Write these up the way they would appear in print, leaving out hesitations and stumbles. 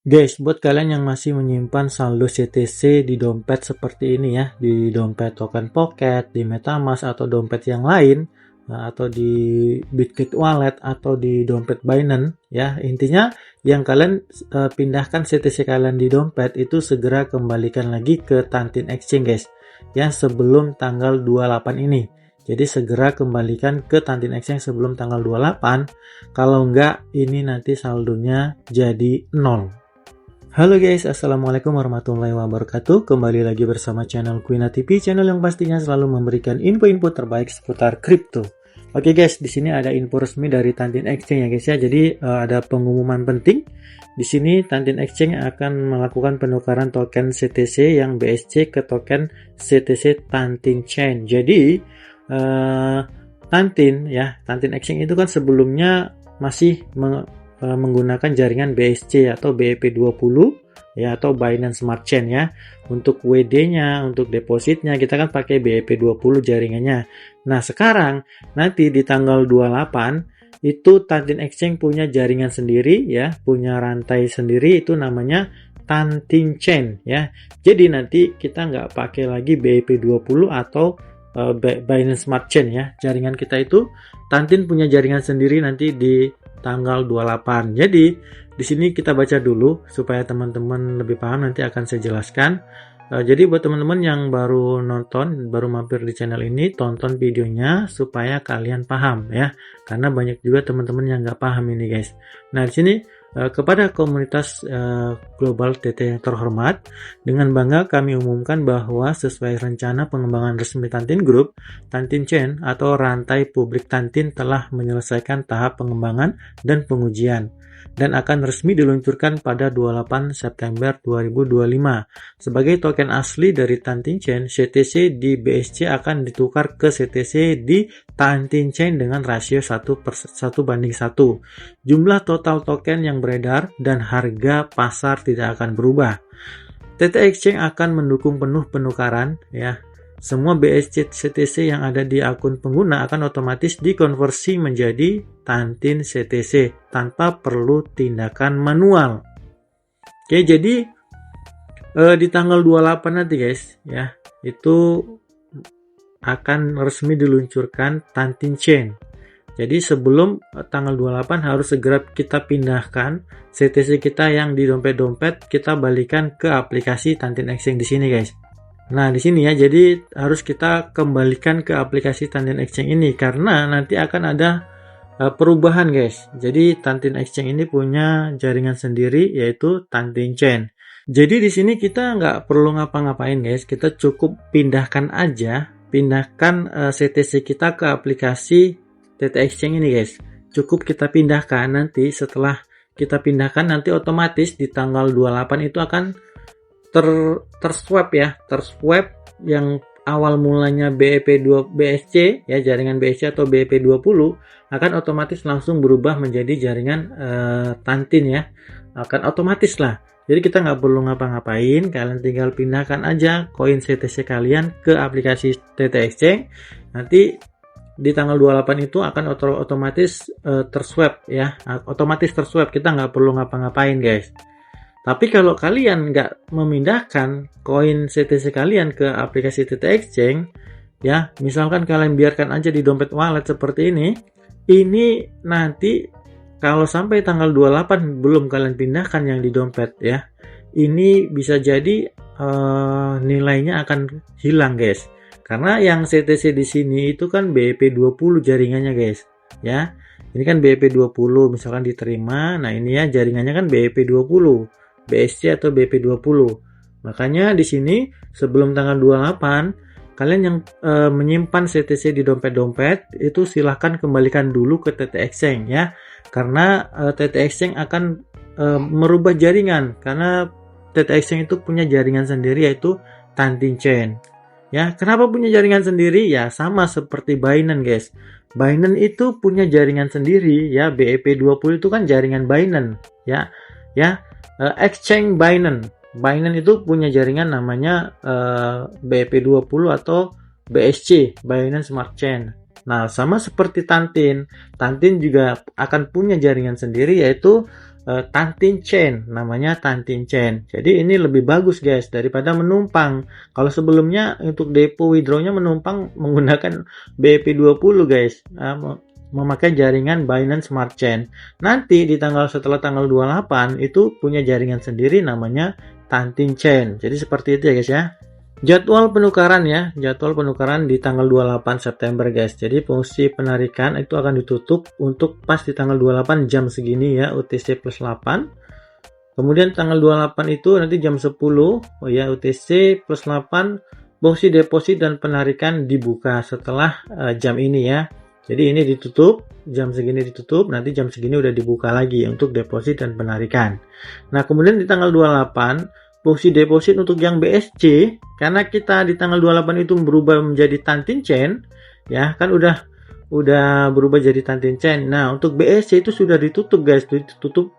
Guys, buat kalian yang masih menyimpan saldo CTC di dompet seperti ini ya, di dompet token Pocket, di MetaMask atau dompet yang lain, atau di Bitget Wallet atau di dompet Binance ya, intinya yang kalian pindahkan CTC kalian di dompet itu segera kembalikan lagi ke Tantin Exchange guys ya, sebelum tanggal 28 ini. Jadi segera kembalikan ke Tantin Exchange sebelum tanggal 28, kalau enggak ini nanti saldonya jadi 0. Halo guys, assalamualaikum warahmatullahi wabarakatuh. Kembali lagi bersama channel Quina TV, channel yang pastinya selalu memberikan info-info terbaik seputar kripto. Oke guys, di sini ada info resmi dari Tantin Exchange ya guys ya. Jadi ada pengumuman penting. Di sini Tantin Exchange akan melakukan penukaran token CTC yang BSC ke token CTC Tantin Chain. Jadi Tantin Exchange itu kan sebelumnya masih menggunakan jaringan BSC atau BEP20 ya, atau Binance Smart Chain ya. Untuk WD-nya, untuk depositnya kita kan pakai BEP20 jaringannya. Nah, sekarang nanti di tanggal 28 itu Tantin Exchange punya jaringan sendiri ya, punya rantai sendiri, itu namanya Tantin Chain ya. Jadi nanti kita nggak pakai lagi BEP20 atau Binance Smart Chain ya. Jaringan kita itu Tantin punya jaringan sendiri nanti di tanggal 28. Jadi di sini kita baca dulu supaya teman-teman lebih paham, nanti akan saya jelaskan. Jadi buat teman-teman yang baru nonton, baru mampir di channel ini, tonton videonya supaya kalian paham ya. Karena banyak juga teman-teman yang nggak paham ini guys. Nah di sini kepada komunitas global TT yang terhormat, dengan bangga kami umumkan bahwa sesuai rencana pengembangan resmi Tantin Group, Tantin Chain atau rantai publik Tantin telah menyelesaikan tahap pengembangan dan pengujian dan akan resmi diluncurkan pada 28 September 2025. Sebagai token asli dari Tantin Chain, CTC di BSC akan ditukar ke CTC di Tantin Chain dengan rasio 1:1. Jumlah total token yang beredar dan harga pasar tidak akan berubah. TT Exchange akan mendukung penuh penukaran ya. Semua BSC CTC yang ada di akun pengguna akan otomatis dikonversi menjadi Tantin CTC tanpa perlu tindakan manual. Oke, jadi di tanggal 28 nanti guys ya, itu akan resmi diluncurkan Tantin Chain. Jadi sebelum tanggal 28 harus segera kita pindahkan CTC kita yang di dompet-dompet, kita balikan ke aplikasi Tantin Exchange di sini guys. Nah di sini ya, jadi harus kita kembalikan ke aplikasi Tantin Exchange ini karena nanti akan ada perubahan guys. Jadi Tantin Exchange ini punya jaringan sendiri yaitu Tantin Chain. Jadi di sini kita nggak perlu ngapa-ngapain guys, kita cukup pindahkan CTC kita ke aplikasi TT Exchange ini guys. Cukup kita pindahkan, nanti setelah kita pindahkan nanti otomatis di tanggal 28 itu akan terswap yang awal mulanya BEP2 BSC ya, jaringan BSC atau BEP20 akan otomatis langsung berubah menjadi jaringan Tantin ya, akan otomatis lah. Jadi kita nggak perlu ngapa-ngapain, kalian tinggal pindahkan aja koin CTC kalian ke aplikasi TT Exchange. Nanti di tanggal 28 itu akan otomatis terswap ya, otomatis terswap, kita nggak perlu ngapa-ngapain guys. Tapi kalau kalian nggak memindahkan koin CTC kalian ke aplikasi TT Exchange ya, misalkan kalian biarkan aja di dompet wallet seperti ini nanti kalau sampai tanggal 28 belum kalian pindahkan yang di dompet ya, ini bisa jadi nilainya akan hilang guys. Karena yang CTC di sini itu kan BEP20 jaringannya guys ya. Ini kan BEP20 misalkan diterima, nah ini ya jaringannya kan BEP20. BSC atau BP20. Makanya di sini sebelum tanggal 28 kalian yang menyimpan CTC di dompet-dompet itu silahkan kembalikan dulu ke TT Exchange ya. Karena TT Exchange akan merubah jaringan, karena TT Exchange itu punya jaringan sendiri yaitu Tantin Chain. Ya, kenapa punya jaringan sendiri? Ya sama seperti Binance guys. Binance itu punya jaringan sendiri ya, BEP20 itu kan jaringan Binance ya. Exchange Binance itu punya jaringan namanya BEP20 atau BSC, Binance Smart Chain. Nah sama seperti Tantin juga akan punya jaringan sendiri yaitu Tantin chain, namanya Tantin chain. Jadi ini lebih bagus guys daripada menumpang. Kalau sebelumnya untuk depo withdrawnya menumpang menggunakan BEP20 guys, memakai jaringan Binance Smart Chain. Nanti di setelah tanggal 28 itu punya jaringan sendiri namanya Tantin chain. Jadi seperti itu ya guys ya. Jadwal penukaran ya, jadwal penukaran di tanggal 28 September guys. Jadi fungsi penarikan itu akan ditutup untuk pas di tanggal 28 jam segini ya, UTC plus 8. Kemudian tanggal 28 itu nanti jam 10, oh ya, UTC plus 8, fungsi deposit dan penarikan dibuka setelah jam ini ya. Jadi ini ditutup, jam segini ditutup, nanti jam segini udah dibuka lagi untuk deposit dan penarikan. Nah, kemudian di tanggal 28 fungsi deposit untuk yang BSC, karena kita di tanggal 28 itu berubah menjadi Tantin Chain, ya kan udah berubah jadi Tantin Chain. Nah, untuk BSC itu sudah ditutup guys,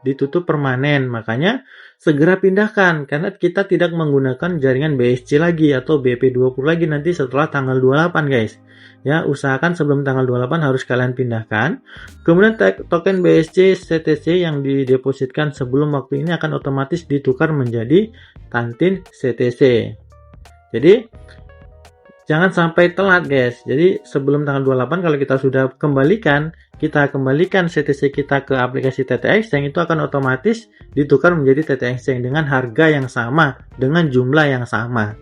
ditutup permanen. Makanya segera pindahkan karena kita tidak menggunakan jaringan BSC lagi atau BP20 lagi nanti setelah tanggal 28 guys. Ya, usahakan sebelum tanggal 28 harus kalian pindahkan. Kemudian token BSC CTC yang didepositkan sebelum waktu ini akan otomatis ditukar menjadi Tantin CTC. Jadi jangan sampai telat guys. Jadi sebelum tanggal 28 kalau kita sudah kembalikan CTC kita ke aplikasi TT Exchange, itu akan otomatis ditukar menjadi TT Exchange dengan harga yang sama, dengan jumlah yang sama.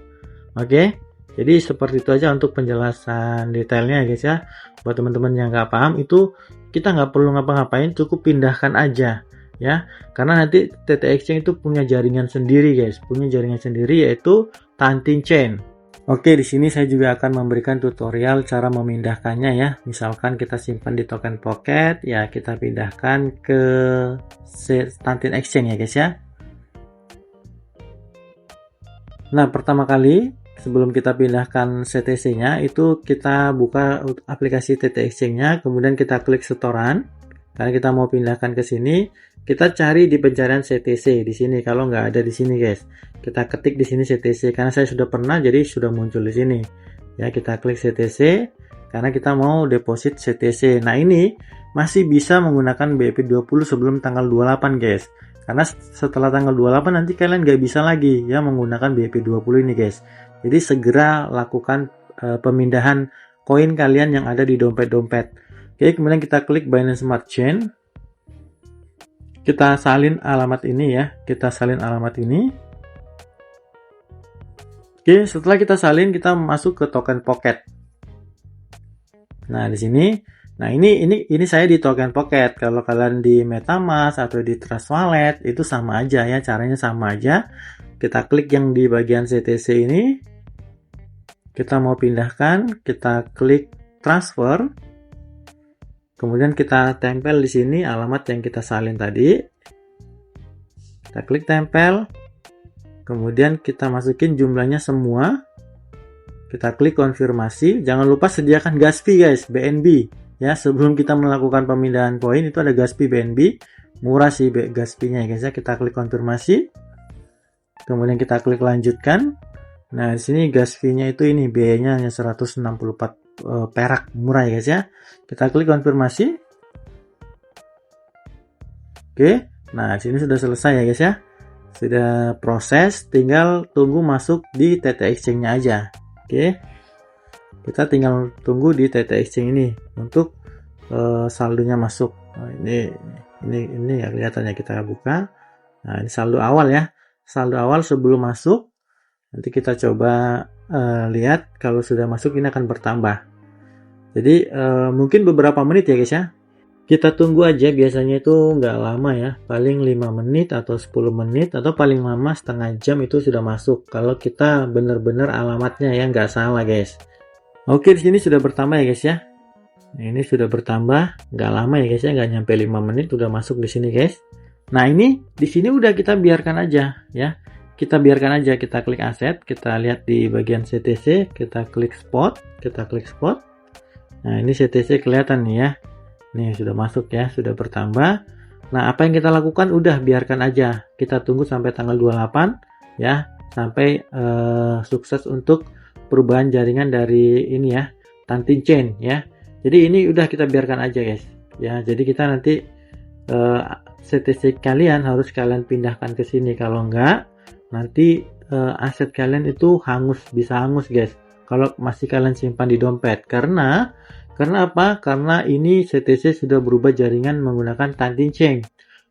Oke. Jadi seperti itu aja untuk penjelasan detailnya guys ya. Buat teman-teman yang nggak paham itu kita nggak perlu ngapa-ngapain, cukup pindahkan aja ya. Karena nanti TT Exchange itu punya jaringan sendiri guys, punya jaringan sendiri yaitu Tantin Chain. Oke, di sini saya juga akan memberikan tutorial cara memindahkannya ya. Misalkan kita simpan di token Pocket, ya kita pindahkan ke Tantin Exchange ya guys ya. Nah, pertama kali sebelum kita pindahkan CTC-nya itu kita buka aplikasi TT Exchange-nya, kemudian kita klik setoran. Karena kita mau pindahkan ke sini, kita cari di pencarian CTC di sini. Kalau nggak ada di sini guys, kita ketik di sini CTC. Karena saya sudah pernah, jadi sudah muncul di sini. Ya, kita klik CTC karena kita mau deposit CTC. Nah, ini masih bisa menggunakan BEP20 sebelum tanggal 28 guys. Karena setelah tanggal 28 nanti kalian nggak bisa lagi ya menggunakan BEP20 ini guys. Jadi segera lakukan pemindahan koin kalian yang ada di dompet-dompet. Oke, kemudian kita klik Binance Smart Chain. Kita salin alamat ini ya. Kita salin alamat ini. Oke, setelah kita salin, kita masuk ke token Pocket. Nah, di sini, nah ini saya di token Pocket. Kalau kalian di MetaMask atau di Trust Wallet itu sama aja ya, caranya sama aja. Kita klik yang di bagian CTC ini. Kita mau pindahkan, kita klik transfer. Kemudian kita tempel di sini alamat yang kita salin tadi. Kita klik tempel. Kemudian kita masukin jumlahnya semua. Kita klik konfirmasi. Jangan lupa sediakan gas fee guys, BNB. Ya, sebelum kita melakukan pemindahan koin itu ada gas fee BNB. Murah sih gas fee-nya ya guys ya. Kita klik konfirmasi. Kemudian kita klik lanjutkan. Nah, di sini gas fee-nya itu ini biayanya hanya 164 perak, murah ya guys ya. Kita klik konfirmasi. Oke. Nah, di sini sudah selesai ya guys ya. Sudah proses, tinggal tunggu masuk di TT Exchange-nya aja. Oke. Kita tinggal tunggu di TT Exchange ini untuk saldonya masuk. Nah, ini ya kelihatannya, kita buka. Nah, ini saldo awal ya. Saldo awal sebelum masuk. Nanti kita coba lihat kalau sudah masuk ini akan bertambah. Jadi mungkin beberapa menit ya guys ya. Kita tunggu aja, biasanya itu nggak lama ya. Paling 5 menit atau 10 menit atau paling lama setengah jam itu sudah masuk. Kalau kita benar-benar alamatnya ya nggak salah guys. Oke, di sini sudah bertambah ya guys ya. Nah, ini sudah bertambah, nggak lama ya guys ya, nggak nyampe 5 menit udah masuk di sini guys. Nah, ini di sini udah kita biarkan aja ya. Kita biarkan aja, kita klik aset, kita lihat di bagian CTC, kita klik spot, Nah, ini CTC kelihatan nih ya. Nih sudah masuk ya, sudah bertambah. Nah, apa yang kita lakukan? Udah biarkan aja. Kita tunggu sampai tanggal 28 ya, sampai sukses untuk perubahan jaringan dari ini ya, Tantin Chain ya. Jadi ini udah kita biarkan aja guys. Ya, jadi kita nanti CTC kalian harus kalian pindahkan ke sini. Kalau enggak, nanti aset kalian itu bisa hangus guys. Kalau masih kalian simpan di dompet. Karena apa? Karena ini CTC sudah berubah jaringan menggunakan Tantin Chain,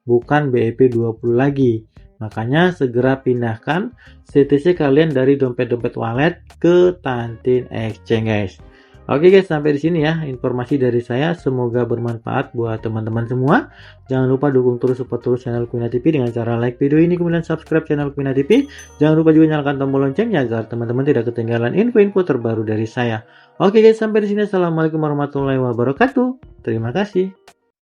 bukan BEP20 lagi. Makanya segera pindahkan CTC kalian dari dompet-dompet wallet ke Tantin Exchange guys. Oke guys, sampai di sini ya informasi dari saya. Semoga bermanfaat buat teman-teman semua. Jangan lupa dukung terus, support terus channel Quina TV dengan cara like video ini, kemudian subscribe channel Quina TV. Jangan lupa juga nyalakan tombol loncengnya agar teman-teman tidak ketinggalan info-info terbaru dari saya. Oke guys, sampai di sini. Assalamualaikum warahmatullahi wabarakatuh. Terima kasih.